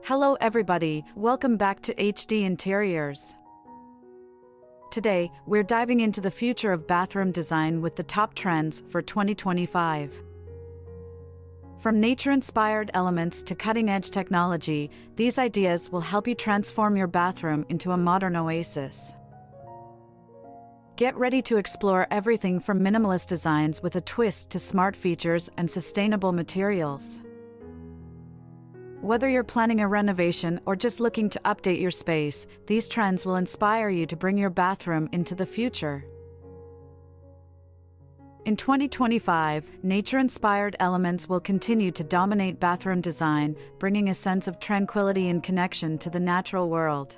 Hello everybody, welcome back to HD Interiors. Today, we're diving into the future of bathroom design with the top trends for 2025. From nature-inspired elements to cutting-edge technology, these ideas will help you transform your bathroom into a modern oasis. Get ready to explore everything from minimalist designs with a twist to smart features and sustainable materials. Whether you're planning a renovation or just looking to update your space, these trends will inspire you to bring your bathroom into the future. In 2025, nature-inspired elements will continue to dominate bathroom design, bringing a sense of tranquility and connection to the natural world.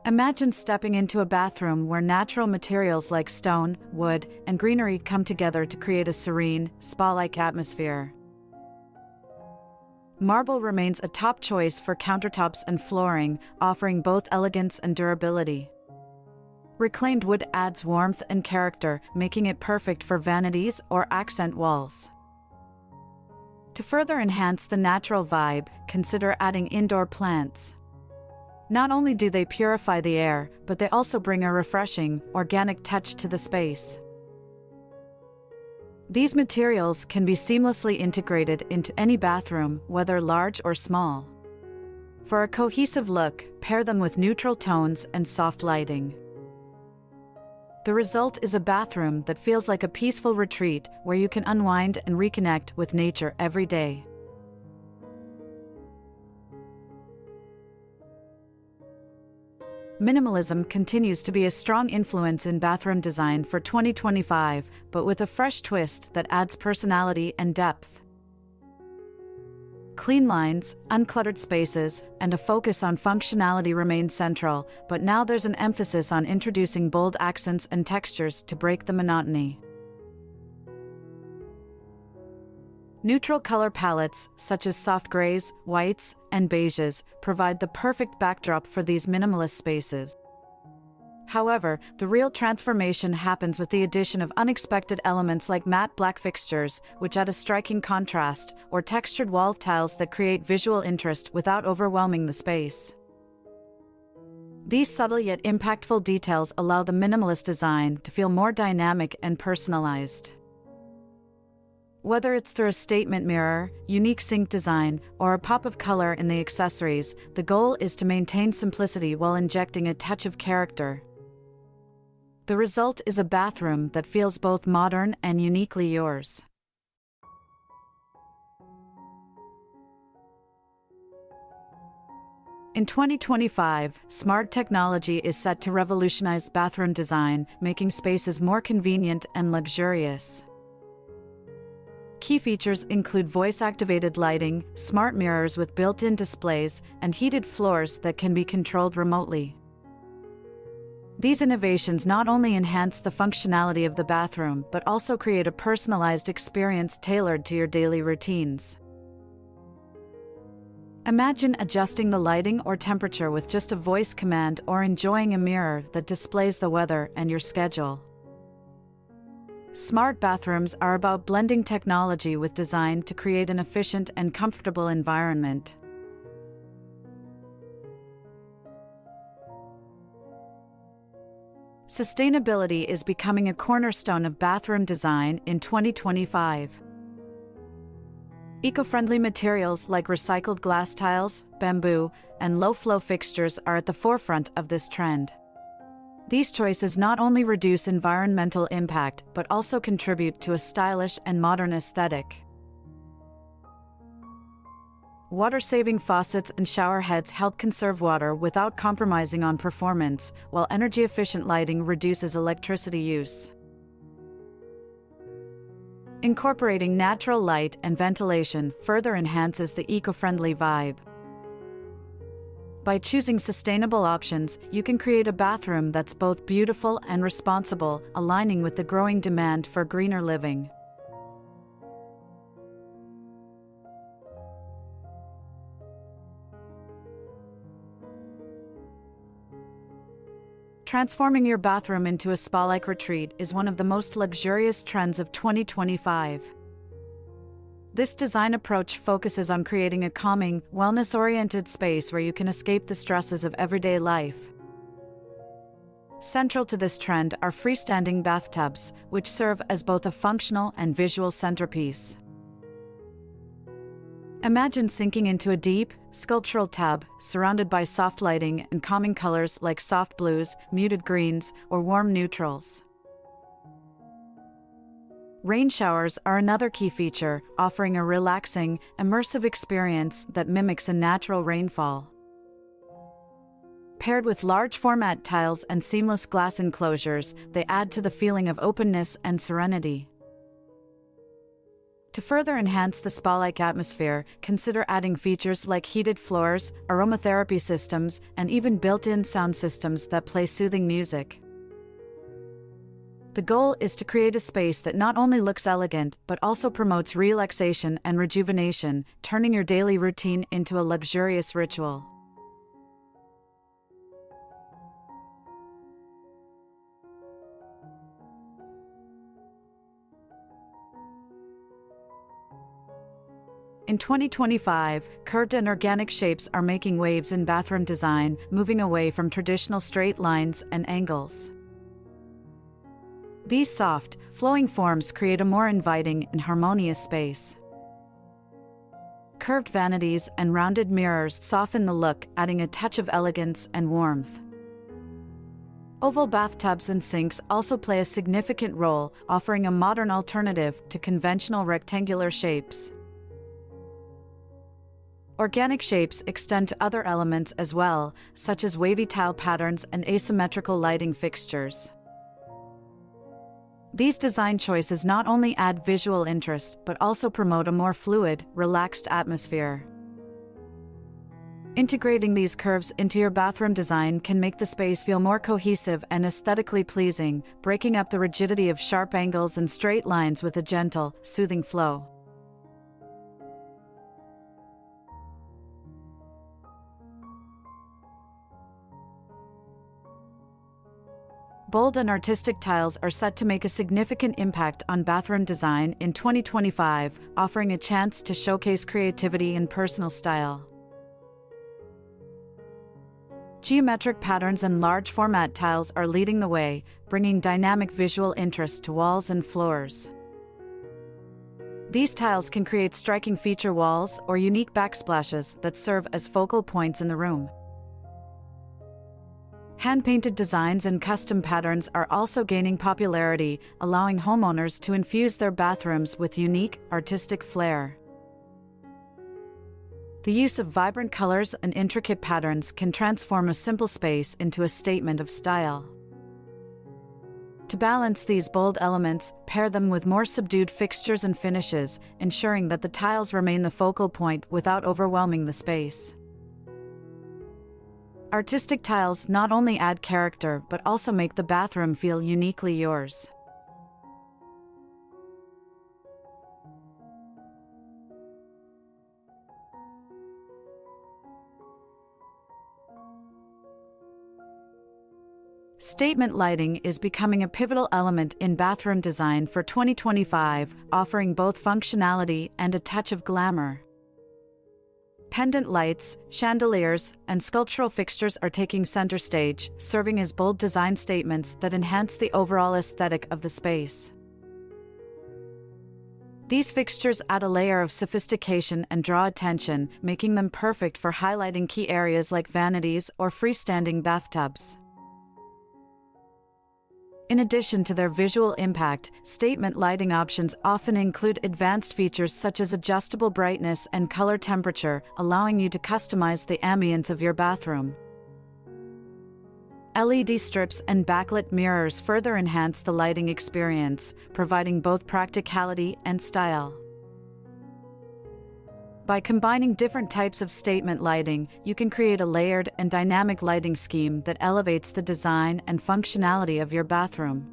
Imagine stepping into a bathroom where natural materials like stone, wood, and greenery come together to create a serene, spa-like atmosphere. Marble remains a top choice for countertops and flooring, offering both elegance and durability. Reclaimed wood adds warmth and character, making it perfect for vanities or accent walls. To further enhance the natural vibe, consider adding indoor plants. Not only do they purify the air, but they also bring a refreshing, organic touch to the space. These materials can be seamlessly integrated into any bathroom, whether large or small. For a cohesive look, pair them with neutral tones and soft lighting. The result is a bathroom that feels like a peaceful retreat where you can unwind and reconnect with nature every day. Minimalism continues to be a strong influence in bathroom design for 2025, but with a fresh twist that adds personality and depth. Clean lines, uncluttered spaces, and a focus on functionality remain central, but now there's an emphasis on introducing bold accents and textures to break the monotony. Neutral color palettes, such as soft grays, whites, and beiges, provide the perfect backdrop for these minimalist spaces. However, the real transformation happens with the addition of unexpected elements like matte black fixtures, which add a striking contrast, or textured wall tiles that create visual interest without overwhelming the space. These subtle yet impactful details allow the minimalist design to feel more dynamic and personalized. Whether it's through a statement mirror, unique sink design, or a pop of color in the accessories, the goal is to maintain simplicity while injecting a touch of character. The result is a bathroom that feels both modern and uniquely yours. In 2025, smart technology is set to revolutionize bathroom design, making spaces more convenient and luxurious. Key features include voice-activated lighting, smart mirrors with built-in displays, and heated floors that can be controlled remotely. These innovations not only enhance the functionality of the bathroom but also create a personalized experience tailored to your daily routines. Imagine adjusting the lighting or temperature with just a voice command or enjoying a mirror that displays the weather and your schedule. Smart bathrooms are about blending technology with design to create an efficient and comfortable environment. Sustainability is becoming a cornerstone of bathroom design in 2025. Eco-friendly materials like recycled glass tiles, bamboo, and low-flow fixtures are at the forefront of this trend. These choices not only reduce environmental impact but also contribute to a stylish and modern aesthetic. Water-saving faucets and shower heads help conserve water without compromising on performance, while energy-efficient lighting reduces electricity use. Incorporating natural light and ventilation further enhances the eco-friendly vibe. By choosing sustainable options, you can create a bathroom that's both beautiful and responsible, aligning with the growing demand for greener living. Transforming your bathroom into a spa-like retreat is one of the most luxurious trends of 2025. This design approach focuses on creating a calming, wellness-oriented space where you can escape the stresses of everyday life. Central to this trend are freestanding bathtubs, which serve as both a functional and visual centerpiece. Imagine sinking into a deep, sculptural tub, surrounded by soft lighting and calming colors like soft blues, muted greens, or warm neutrals. Rain showers are another key feature, offering a relaxing, immersive experience that mimics a natural rainfall. Paired with large-format tiles and seamless glass enclosures, they add to the feeling of openness and serenity. To further enhance the spa-like atmosphere, consider adding features like heated floors, aromatherapy systems, and even built-in sound systems that play soothing music. The goal is to create a space that not only looks elegant, but also promotes relaxation and rejuvenation, turning your daily routine into a luxurious ritual. In 2025, curved and organic shapes are making waves in bathroom design, moving away from traditional straight lines and angles. These soft, flowing forms create a more inviting and harmonious space. Curved vanities and rounded mirrors soften the look, adding a touch of elegance and warmth. Oval bathtubs and sinks also play a significant role, offering a modern alternative to conventional rectangular shapes. Organic shapes extend to other elements as well, such as wavy tile patterns and asymmetrical lighting fixtures. These design choices not only add visual interest but also promote a more fluid, relaxed atmosphere. Integrating these curves into your bathroom design can make the space feel more cohesive and aesthetically pleasing, breaking up the rigidity of sharp angles and straight lines with a gentle, soothing flow. Bold and artistic tiles are set to make a significant impact on bathroom design in 2025, offering a chance to showcase creativity and personal style. Geometric patterns and large-format tiles are leading the way, bringing dynamic visual interest to walls and floors. These tiles can create striking feature walls or unique backsplashes that serve as focal points in the room. Hand-painted designs and custom patterns are also gaining popularity, allowing homeowners to infuse their bathrooms with unique, artistic flair. The use of vibrant colors and intricate patterns can transform a simple space into a statement of style. To balance these bold elements, pair them with more subdued fixtures and finishes, ensuring that the tiles remain the focal point without overwhelming the space. Artistic tiles not only add character but also make the bathroom feel uniquely yours. Statement lighting is becoming a pivotal element in bathroom design for 2025, offering both functionality and a touch of glamour. Pendant lights, chandeliers, and sculptural fixtures are taking center stage, serving as bold design statements that enhance the overall aesthetic of the space. These fixtures add a layer of sophistication and draw attention, making them perfect for highlighting key areas like vanities or freestanding bathtubs. In addition to their visual impact, statement lighting options often include advanced features such as adjustable brightness and color temperature, allowing you to customize the ambience of your bathroom. LED strips and backlit mirrors further enhance the lighting experience, providing both practicality and style. By combining different types of statement lighting, you can create a layered and dynamic lighting scheme that elevates the design and functionality of your bathroom.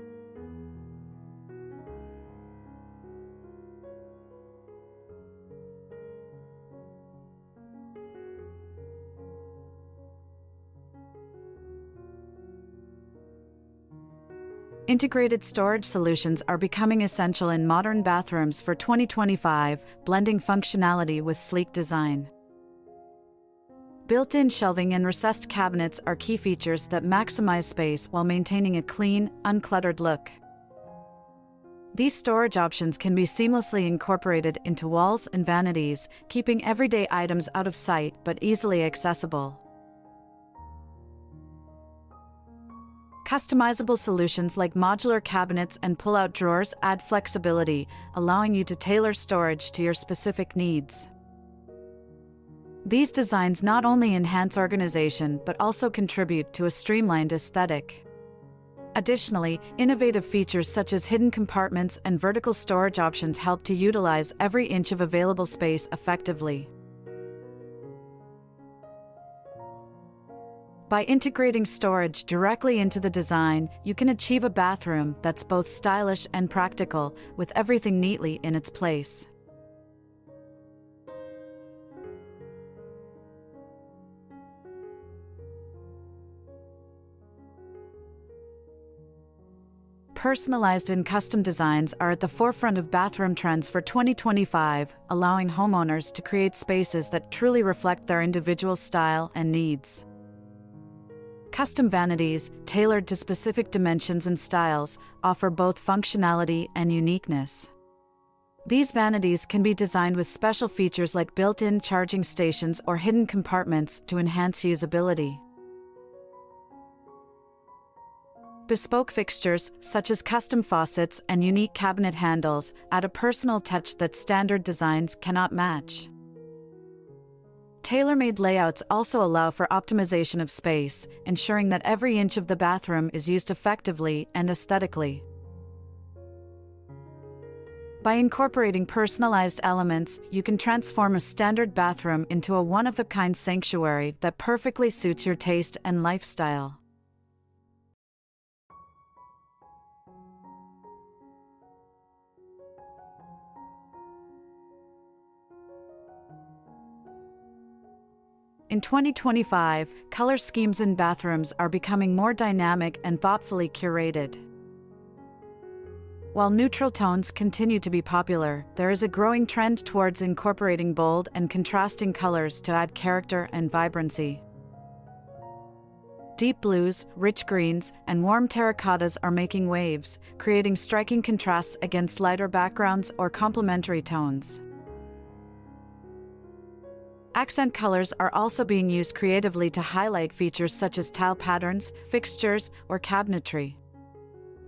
Integrated storage solutions are becoming essential in modern bathrooms for 2025, blending functionality with sleek design. Built-in shelving and recessed cabinets are key features that maximize space while maintaining a clean, uncluttered look. These storage options can be seamlessly incorporated into walls and vanities, keeping everyday items out of sight but easily accessible. Customizable solutions like modular cabinets and pull-out drawers add flexibility, allowing you to tailor storage to your specific needs. These designs not only enhance organization but also contribute to a streamlined aesthetic. Additionally, innovative features such as hidden compartments and vertical storage options help to utilize every inch of available space effectively. By integrating storage directly into the design, you can achieve a bathroom that's both stylish and practical, with everything neatly in its place. Personalized and custom designs are at the forefront of bathroom trends for 2025, allowing homeowners to create spaces that truly reflect their individual style and needs. Custom vanities, tailored to specific dimensions and styles, offer both functionality and uniqueness. These vanities can be designed with special features like built-in charging stations or hidden compartments to enhance usability. Bespoke fixtures, such as custom faucets and unique cabinet handles, add a personal touch that standard designs cannot match. Tailor-made layouts also allow for optimization of space, ensuring that every inch of the bathroom is used effectively and aesthetically. By incorporating personalized elements, you can transform a standard bathroom into a one-of-a-kind sanctuary that perfectly suits your taste and lifestyle. In 2025, color schemes in bathrooms are becoming more dynamic and thoughtfully curated. While neutral tones continue to be popular, there is a growing trend towards incorporating bold and contrasting colors to add character and vibrancy. Deep blues, rich greens, and warm terracottas are making waves, creating striking contrasts against lighter backgrounds or complementary tones. Accent colors are also being used creatively to highlight features such as tile patterns, fixtures, or cabinetry.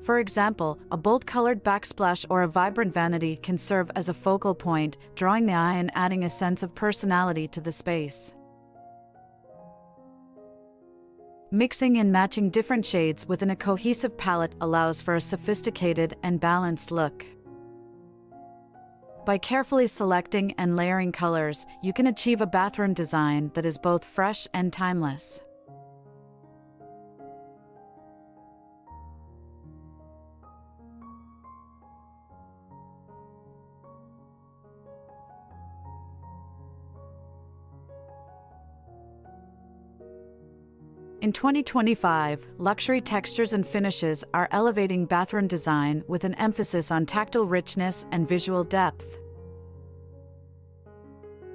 For example, a bold-colored backsplash or a vibrant vanity can serve as a focal point, drawing the eye and adding a sense of personality to the space. Mixing and matching different shades within a cohesive palette allows for a sophisticated and balanced look. By carefully selecting and layering colors, you can achieve a bathroom design that is both fresh and timeless. In 2025, luxury textures and finishes are elevating bathroom design with an emphasis on tactile richness and visual depth.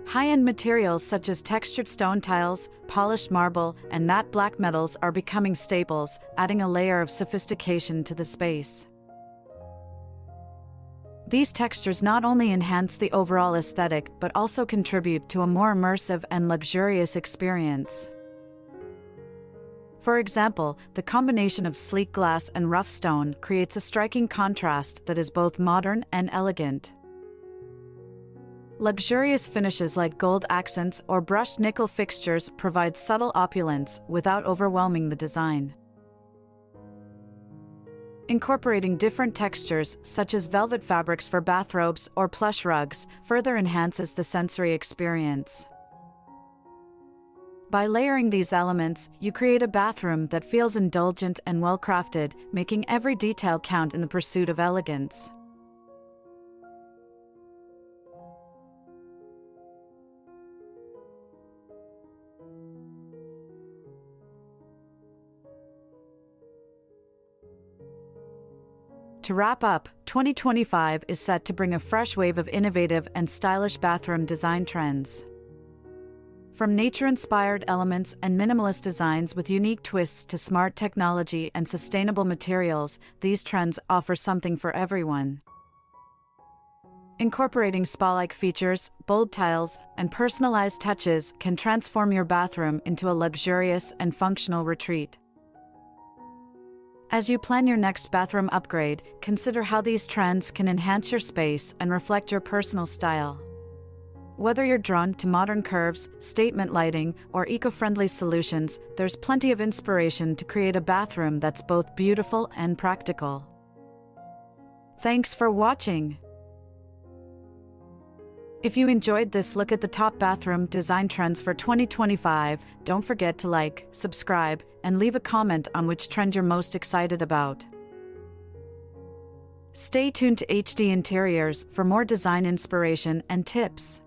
High-end materials such as textured stone tiles, polished marble, and matte black metals are becoming staples, adding a layer of sophistication to the space. These textures not only enhance the overall aesthetic but also contribute to a more immersive and luxurious experience. For example, the combination of sleek glass and rough stone creates a striking contrast that is both modern and elegant. Luxurious finishes like gold accents or brushed nickel fixtures provide subtle opulence without overwhelming the design. Incorporating different textures, such as velvet fabrics for bathrobes or plush rugs, further enhances the sensory experience. By layering these elements, you create a bathroom that feels indulgent and well-crafted, making every detail count in the pursuit of elegance. To wrap up, 2025 is set to bring a fresh wave of innovative and stylish bathroom design trends. From nature-inspired elements and minimalist designs with unique twists to smart technology and sustainable materials, these trends offer something for everyone. Incorporating spa-like features, bold tiles, and personalized touches can transform your bathroom into a luxurious and functional retreat. As you plan your next bathroom upgrade, consider how these trends can enhance your space and reflect your personal style. Whether you're drawn to modern curves, statement lighting, or eco-friendly solutions, there's plenty of inspiration to create a bathroom that's both beautiful and practical. Thanks for watching. If you enjoyed this look at the top bathroom design trends for 2025, don't forget to like, subscribe, and leave a comment on which trend you're most excited about. Stay tuned to HD Interiors for more design inspiration and tips.